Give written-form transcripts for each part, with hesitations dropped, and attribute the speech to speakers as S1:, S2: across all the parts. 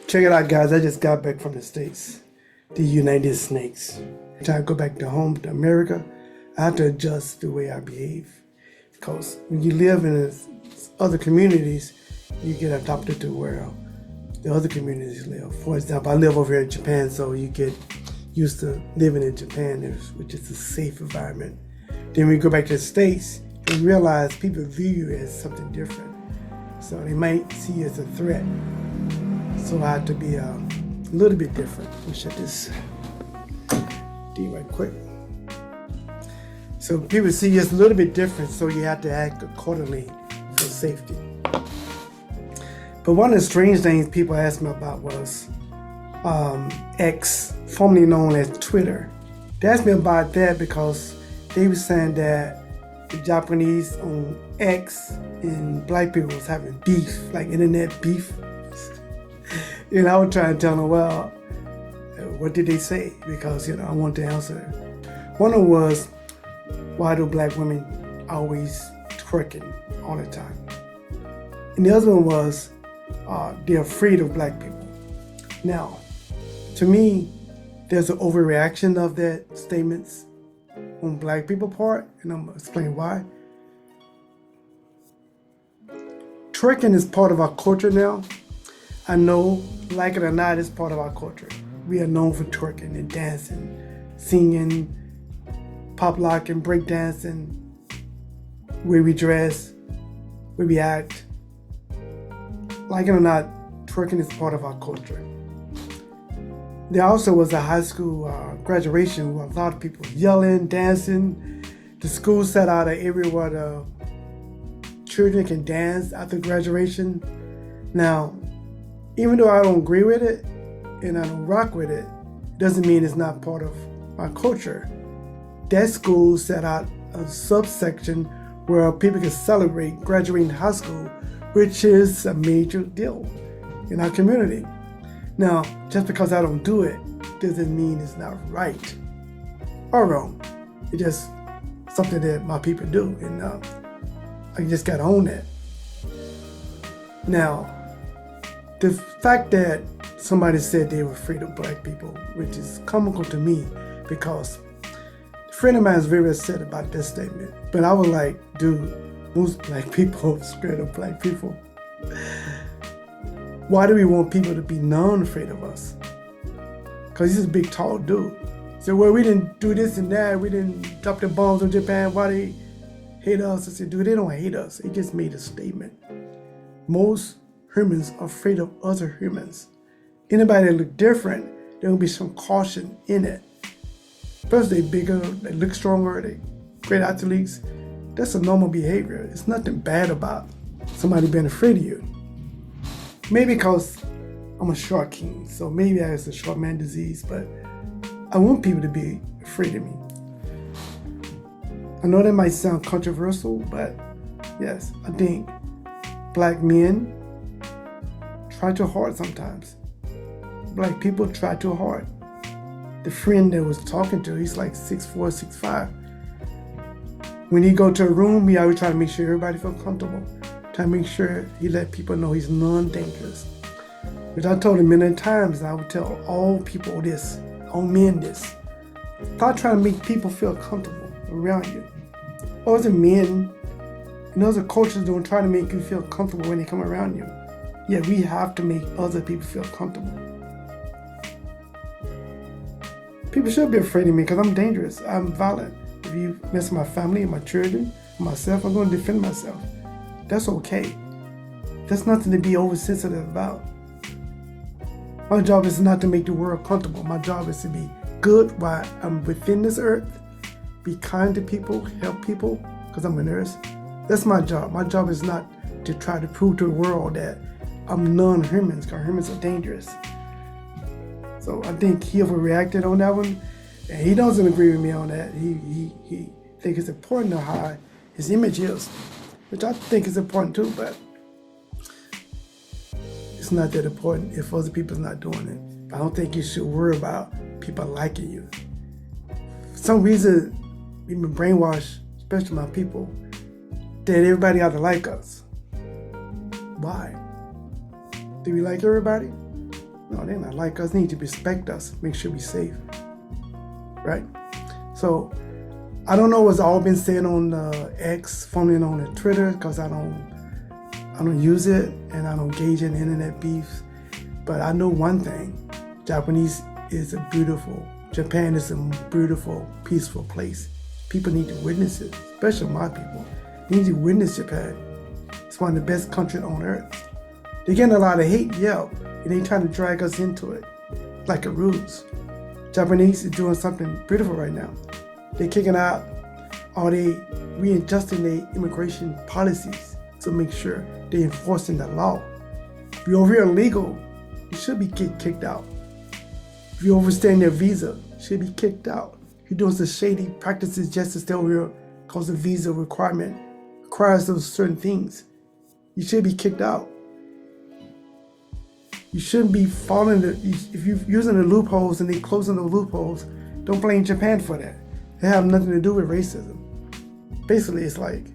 S1: Check it out, guys. I just got back from the States, the United Snakes. Time I go back to home to America, I have to adjust the way I behave. Because when you live in other communities, you get adopted to where the other communities live. For example, I live over here in Japan, so you get used to living in Japan, which is a safe environment. Then when you go back to the States, you realize people view you as something different. So they might see you as a threat. So I have to be a little bit different. Let me shut this D right quick. So people see you as a little bit different, so you have to act accordingly for safety. But one of the strange things people asked me about was X, formerly known as Twitter. They asked me about that because they were saying that the Japanese on X and black people was having beef, like internet beef. And I was trying to tell them, well, what did they say? Because, I want to answer. One of them was, why do black women always twerking all the time? And the other one was, they're afraid of black people. Now, to me, there's an overreaction of that statements on black people part, and I'm going to explain why. Twerking is part of our culture now. I know, like it or not, it's part of our culture. We are known for twerking and dancing, singing, pop locking, break dancing, where we dress, where we act. Like it or not, twerking is part of our culture. There also was a high school graduation where a lot of people yelling, dancing. The school set out an area where the children can dance after graduation. Now, even though I don't agree with it and I don't rock with it, doesn't mean it's not part of my culture. That school set out a subsection where people can celebrate graduating high school, which is a major deal in our community. Now, just because I don't do it doesn't mean it's not right or wrong. It's just something that my people do, and I just gotta own that. Now, the fact that somebody said they were afraid of black people, which is comical to me, because a friend of mine is very upset about this statement. But I was like, dude, most black people are scared of black people. Why do we want people to be non-afraid of us? Because he's a big, tall dude. So, well, we didn't do this and that. We didn't drop the bombs on Japan. Why they hate us? I said, dude, they don't hate us. They just made a statement. Most humans are afraid of other humans. Anybody that look different, there will be some caution in it. First, they bigger, they look stronger, they great athletes. That's a normal behavior. It's nothing bad about somebody being afraid of you. Maybe because I'm a short king, so maybe I have a short man disease, but I want people to be afraid of me. I know that might sound controversial, but yes, I think black men try too hard sometimes. Black people try too hard. The friend that was talking to, he's like 6'4", 6'5". When he go to a room, he always try to make sure everybody feel comfortable. Try to make sure he let people know he's non-dangerous. Which I told him many times, I would tell all people this, all men this. Start trying to make people feel comfortable around you. Other men and other cultures don't try to make you feel comfortable when they come around you. Yet we have to make other people feel comfortable. People should be afraid of me because I'm dangerous. I'm violent. If you mess with my family and my children, and myself, I'm going to defend myself. That's okay. That's nothing to be oversensitive about. My job is not to make the world comfortable. My job is to be good while I'm within this earth, be kind to people, help people, because I'm a nurse. That's my job. My job is not to try to prove to the world that I'm non-humans, because humans are dangerous. So I think he overreacted on that one, and he doesn't agree with me on that. He thinks it's important to how his image is, which I think is important too, but it's not that important if other people's not doing it. I don't think you should worry about people liking you. For some reason, we've been brainwashed, especially my people, that everybody ought to like us. Why? Do we like everybody? No, they're not like us. They need to respect us, make sure we're safe, right? So I don't know what's all been said on X, formerly known as Twitter, because I don't use it and I don't engage in internet beefs. But I know one thing: Japan is a beautiful, peaceful place. People need to witness it, especially my people. They need to witness Japan. It's one of the best countries on earth. They're getting a lot of hate, yeah, and they trying to drag us into it like a ruse. Japanese is doing something beautiful right now. They're kicking out, or they readjusting their immigration policies to make sure they're enforcing the law. If you're over here illegal, you should be kicked out. If you're overstaying their visa, you should be kicked out. If you're doing some shady practices just to stay over here because the visa requirement requires those certain things, you should be kicked out. You shouldn't be following if you're using the loopholes and they closing the loopholes, don't blame Japan for that. They have nothing to do with racism. Basically, it's like,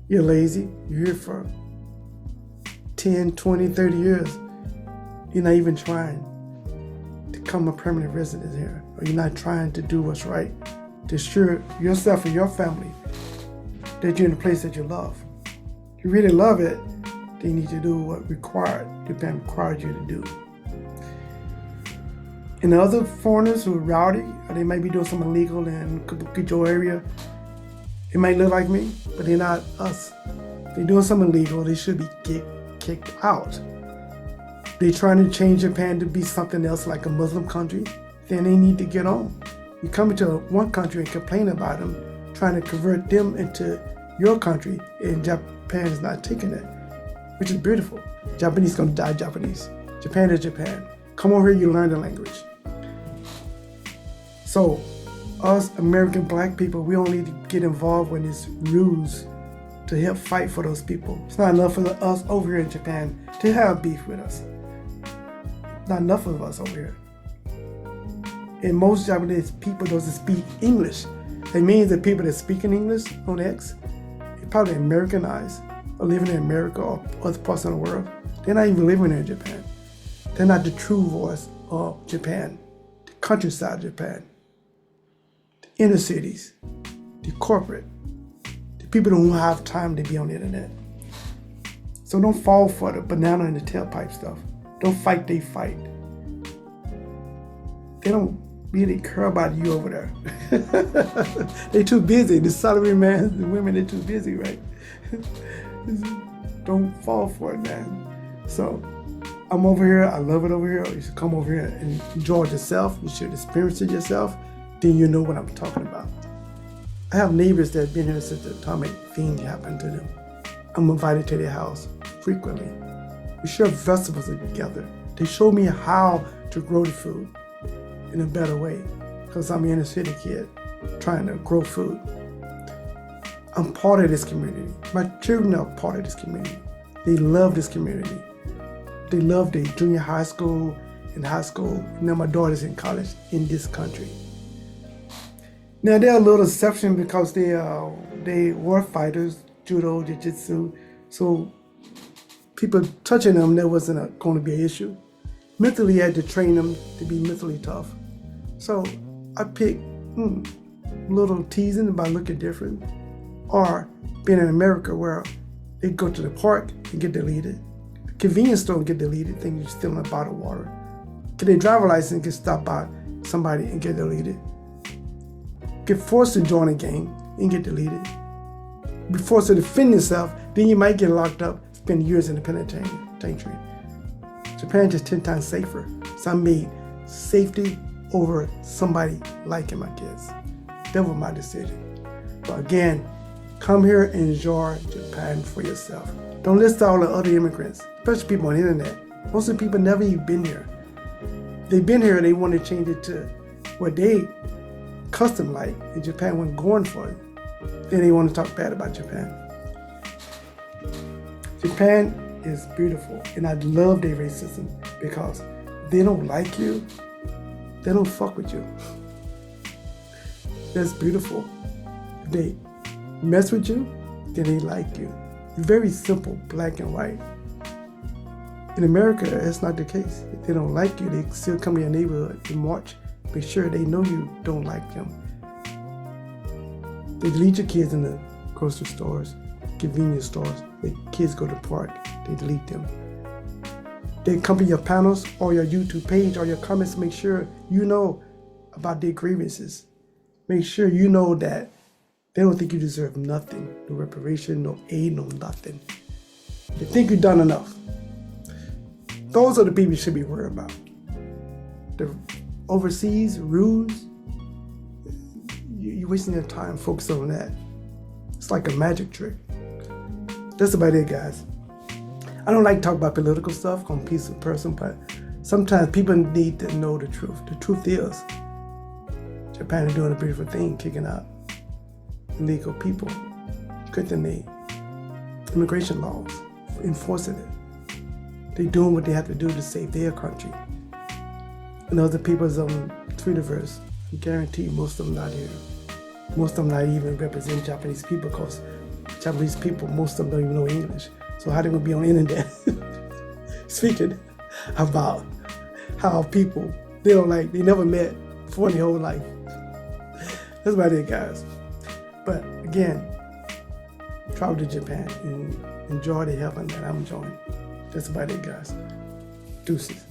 S1: you're lazy, you're here for 10, 20, 30 years. You're not even trying to become a permanent resident here, or you're not trying to do what's right to assure yourself and your family that you're in a place that you love. If you really love it, then you need to do what Japan required you to do. And the other foreigners who are rowdy, or they might be doing something illegal in Kabukicho area, it might look like me, but they're not us. If they're doing something illegal, they should be kicked out. They're trying to change Japan to be something else like a Muslim country, then they need to get on. You come into one country and complain about them, trying to convert them into your country, and Japan is not taking it, which is beautiful. Japanese gonna die Japanese. Japan is Japan. Come over here, you learn the language. So, us American black people, we don't need to get involved with this ruse to help fight for those people. It's not enough for us over here in Japan to have beef with us. Not enough of us over here. And most Japanese people doesn't speak English. It means that people that speak in English on X, they're probably Americanized, or living in America or other parts of the world. They're not even living in Japan. They're not the true voice of Japan, the countryside of Japan, the inner cities, the corporate, the people who don't have time to be on the internet. So don't fall for the banana in the tailpipe stuff. Don't fight, they fight. They don't really care about you over there. They're too busy. The salary man, the women, they're too busy, right? Don't fall for it, man. So I'm over here. I love it over here. You should come over here and enjoy it yourself. You should experience it yourself. Then you know what I'm talking about. I have neighbors that have been here since the atomic thing happened to them. I'm invited to their house frequently. We share vegetables together. They show me how to grow the food in a better way, because I'm an inner city kid trying to grow food. I'm part of this community. My children are part of this community. They love this community. They love their junior high school and high school. And now my daughter's in college in this country. Now there are a little exception because they were fighters, judo, jiu-jitsu. So people touching them, there wasn't going to be an issue. Mentally, I had to train them to be mentally tough. So I picked little teasing about looking different, or being in America where they go to the park and get deleted, the convenience store and get deleted, thinking you're stealing a bottle of water. Get their driver license and get stopped by somebody and get deleted. Get forced to join a gang and get deleted. Be forced to defend yourself, then you might get locked up, spend years in the penitentiary. Japan just 10 times safer. So I made safety over somebody liking my kids. That was my decision. But again, come here and enjoy Japan for yourself. Don't listen to all the other immigrants, especially people on the internet. Most of the people never even been here. They've been here, they want to change it to what they custom like, and Japan wasn't going for it. Then they want to talk bad about Japan. Japan is beautiful, and I love their racism because they don't like you, they don't fuck with you. That's beautiful. If they mess with you, then they like you. It's very simple, black and white. In America, that's not the case. If they don't like you, they still come to your neighborhood and march. Make sure they know you don't like them. They delete your kids in the grocery stores, convenience stores. The kids go to the park, they delete them. They come to your panels or your YouTube page or your comments to make sure you know about their grievances. Make sure you know that they don't think you deserve nothing, no reparation, no aid, no nothing. They think you've done enough. Those are the people you should be worried about. The overseas rules, you're wasting your time focusing on that. It's like a magic trick. That's about it, guys. I don't like talking about political stuff. I'm a peaceful person, but sometimes people need to know the truth. The truth is, Japan is doing a beautiful thing, kicking out illegal people, cutting the immigration laws, enforcing it. They're doing what they have to do to save their country. And other people's Twitterverse, I guarantee most of them not here. Most of them not even represent Japanese people because Japanese people, most of them don't even know English. So how they gonna be on the internet speaking about how people they never met before in their whole life. That's about it, guys. But again, travel to Japan and enjoy the heaven that I'm enjoying. That's about it, guys. Deuces.